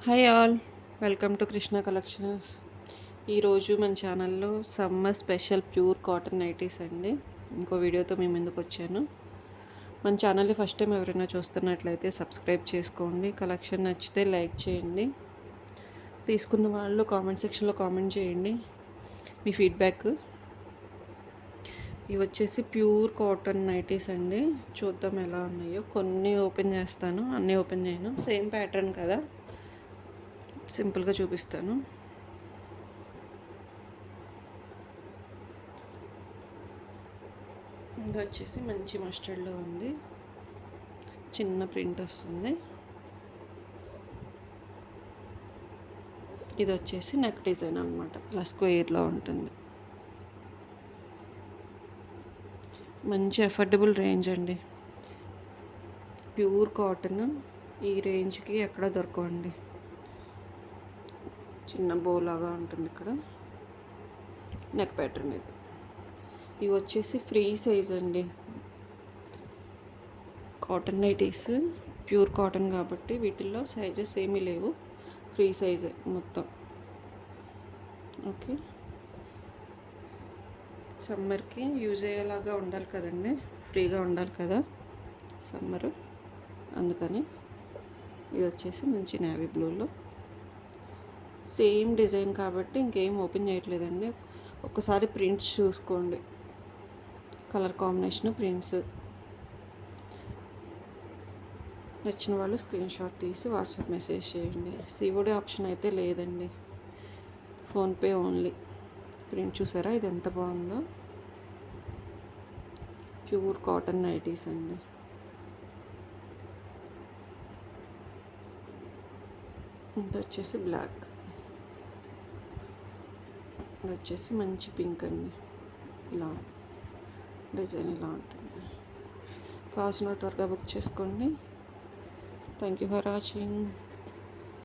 Hi all, welcome to Krishna collections. ఈరోజు మన ఛానల్లో summer special pure cotton nighties అండి ఇంకో వీడియోతో మేము ముందుకు వచ్చాను. మన ఛానల్ని ఫస్ట్ టైం ఎవరైనా చూస్తున్నట్లయితే సబ్స్క్రైబ్ చేసుకోండి. కలెక్షన్ నచ్చితే లైక్ చేయండి. తీసుకున్న వాళ్ళు కామెంట్ సెక్షన్లో కామెంట్ చేయండి మీ ఫీడ్బ్యాక్. ఇవి వచ్చేసి ప్యూర్ కాటన్ నైటీస్ అండి. చూద్దాం ఎలా ఉన్నాయో. కొన్ని ఓపెన్ చేస్తాను, అన్నీ ఓపెన్ చేయను. సేమ్ ప్యాటర్న్ కదా, సింపుల్గా చూపిస్తాను. ఇది వచ్చేసి మంచి మస్టర్డ్లో ఉంది, చిన్న ప్రింట్ వస్తుంది. ఇది వచ్చేసి నెక్ డిజైన్ అనమాట, ఇలా స్క్వేర్లో ఉంటుంది. మంచి అఫోర్డబుల్ రేంజ్ అండి. ప్యూర్ కాటన్ ఈ రేంజ్కి ఎక్కడ దొరకవండి. చిన్న బోలాగా ఉంటుంది ఇక్కడ. నెక్ ప్యాటర్న్ ఇది. ఇవి వచ్చేసి ఫ్రీ సైజ్ అండి. కాటన్ నైటీస్ ప్యూర్ కాటన్ కాబట్టి వీటిల్లో సైజెస్ ఏమీ లేవు, ఫ్రీ సైజే మొత్తం. ఓకే, సమ్మర్కి యూజ్ అయ్యేలాగా ఉండాలి కదండి, ఫ్రీగా ఉండాలి కదా సమ్మరు, అందుకని. ఇది వచ్చేసి మంచి నేవీ బ్లూలో సేమ్ డిజైన్ కాబట్టి ఇంకేం ఓపెన్ చేయట్లేదండి. ఒక్కసారి ప్రింట్స్ చూసుకోండి, కలర్ కాంబినేషన్, ప్రింట్స్. నచ్చిన వాళ్ళు స్క్రీన్ షాట్ తీసి వాట్సాప్ మెసేజ్ చేయండి. సిఓడి ఆప్షన్ అయితే లేదండి, ఫోన్పే ఓన్లీ. ప్రింట్ చూసారా, ఇది ఎంత బాగుందో. ప్యూర్ కాటన్ నైటీస్ అండి. ఇది వచ్చేసి బ్లాక్, ఇది వచ్చేసి మంచి పింక్ అండి. ఇలా డిజైన్ ఇలా ఉంటుంది. కావాల్సిన త్వరగా బుక్ చేసుకోండి. Thank you for watching.